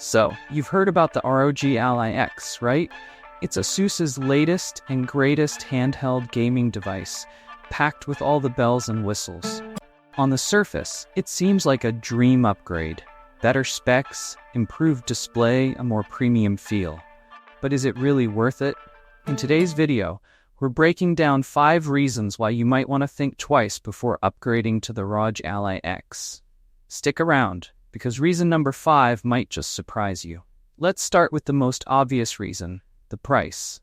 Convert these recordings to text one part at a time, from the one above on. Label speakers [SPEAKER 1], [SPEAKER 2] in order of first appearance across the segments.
[SPEAKER 1] So, you've heard about the ROG Ally X, right? It's ASUS's latest and greatest handheld gaming device, packed with all the bells and whistles. On the surface, it seems like a dream upgrade. Better specs, improved display, a more premium feel. But is it really worth it? In today's video, we're breaking down 5 reasons why you might want to think twice before upgrading to the ROG Ally X. Stick around, because reason number 5 might just surprise you. Let's start with the most obvious reason, the price.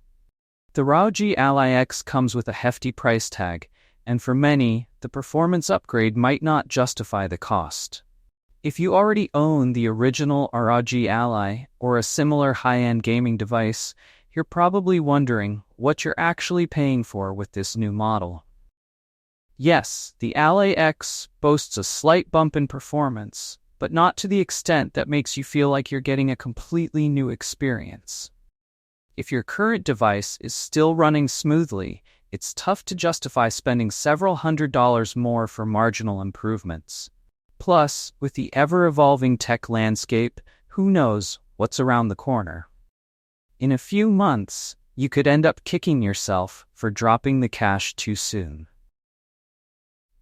[SPEAKER 1] The ROG Ally X comes with a hefty price tag, and for many, the performance upgrade might not justify the cost. If you already own the original ROG Ally or a similar high-end gaming device, you're probably wondering what you're actually paying for with this new model. Yes, the Ally X boasts a slight bump in performance, but not to the extent that makes you feel like you're getting a completely new experience. If your current device is still running smoothly, it's tough to justify spending several $100s more for marginal improvements. Plus, with the ever-evolving tech landscape, who knows what's around the corner? In a few months, you could end up kicking yourself for dropping the cash too soon.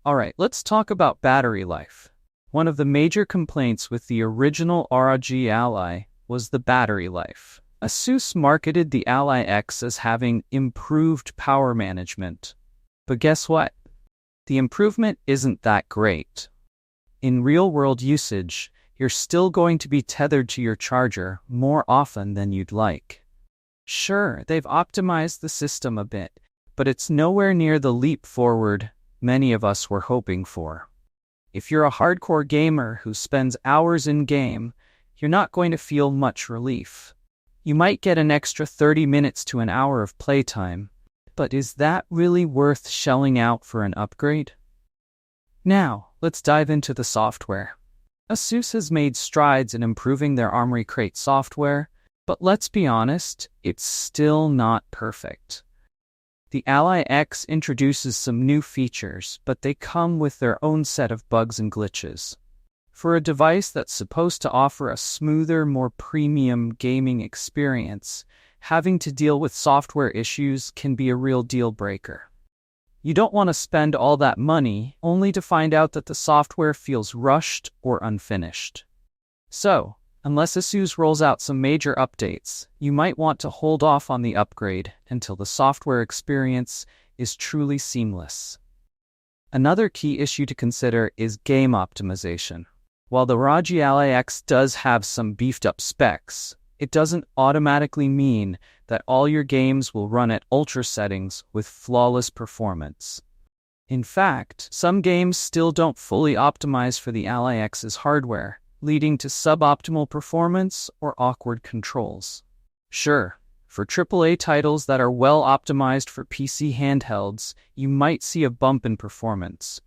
[SPEAKER 1] Alright, let's talk about battery life. One of the major complaints with the original ROG Ally was the battery life. ASUS marketed the Ally X as having improved power management. But guess what? The improvement isn't that great. In real-world usage, you're still going to be tethered to your charger more often than you'd like. Sure, they've optimized the system a bit, but it's nowhere near the leap forward many of us were hoping for. If you're a hardcore gamer who spends hours in-game, you're not going to feel much relief. You might get an extra 30 minutes to an hour of playtime, but is that really worth shelling out for an upgrade? Now, let's dive into the software. ASUS has made strides in improving their Armoury Crate software, but let's be honest, it's still not perfect. The Ally X introduces some new features, but they come with their own set of bugs and glitches. For a device that's supposed to offer a smoother, more premium gaming experience, having to deal with software issues can be a real deal breaker. You don't want to spend all that money only to find out that the software feels rushed or unfinished. So, unless ASUS rolls out some major updates, you might want to hold off on the upgrade until the software experience is truly seamless. Another key issue to consider is game optimization. While the ROG Ally X does have some beefed-up specs, it doesn't automatically mean that all your games will run at ultra settings with flawless performance. In fact, some games still don't fully optimize for the Ally X's hardware, leading to suboptimal performance or awkward controls. Sure, for AAA titles that are well optimized for PC handhelds, you might see a bump in performance.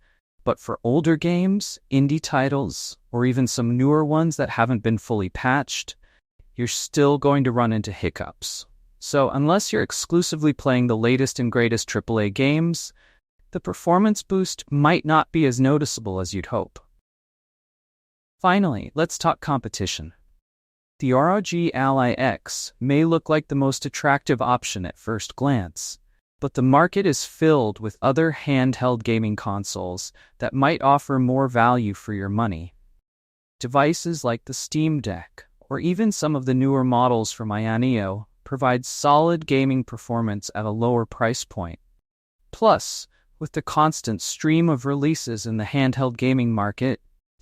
[SPEAKER 1] But for older games, indie titles, or even some newer ones that haven't been fully patched, you're still going to run into hiccups. So unless you're exclusively playing the latest and greatest AAA games, the performance boost might not be as noticeable as you'd hope. Finally, let's talk competition. The ROG Ally X may look like the most attractive option at first glance, but the market is filled with other handheld gaming consoles that might offer more value for your money. Devices like the Steam Deck, or even some of the newer models from Neo, provide solid gaming performance at a lower price point. Plus, with the constant stream of releases in the handheld gaming market,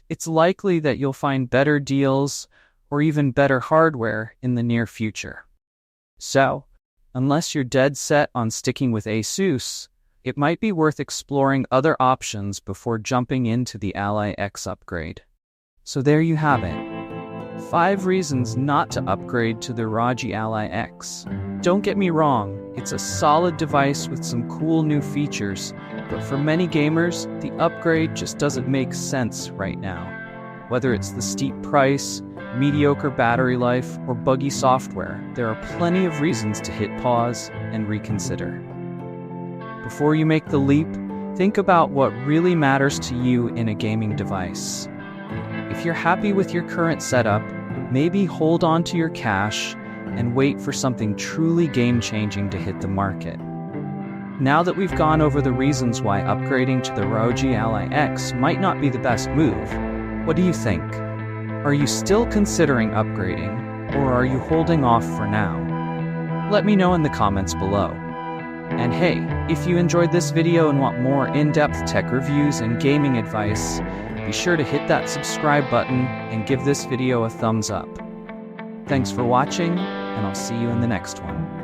[SPEAKER 1] it's likely that you'll find better deals or even better hardware in the near future. So, unless you're dead set on sticking with ASUS, it might be worth exploring other options before jumping into the Ally X upgrade. So there you have it. 5 reasons not to upgrade to the ROG Ally X. Don't get me wrong, it's a solid device with some cool new features, but for many gamers, the upgrade just doesn't make sense right now. Whether it's the steep price, mediocre battery life, or buggy software, there are plenty of reasons to hit pause and reconsider. Before you make the leap, think about what really matters to you in a gaming device. If you're happy with your current setup, maybe hold on to your cash and wait for something truly game-changing to hit the market. Now that we've gone over the reasons why upgrading to the ROG Ally X might not be the best move, what do you think? Are you still considering upgrading, or are you holding off for now? Let me know in the comments below. And hey, if you enjoyed this video and want more in-depth tech reviews and gaming advice, be sure to hit that subscribe button and give this video a thumbs up. Thanks for watching, and I'll see you in the next one.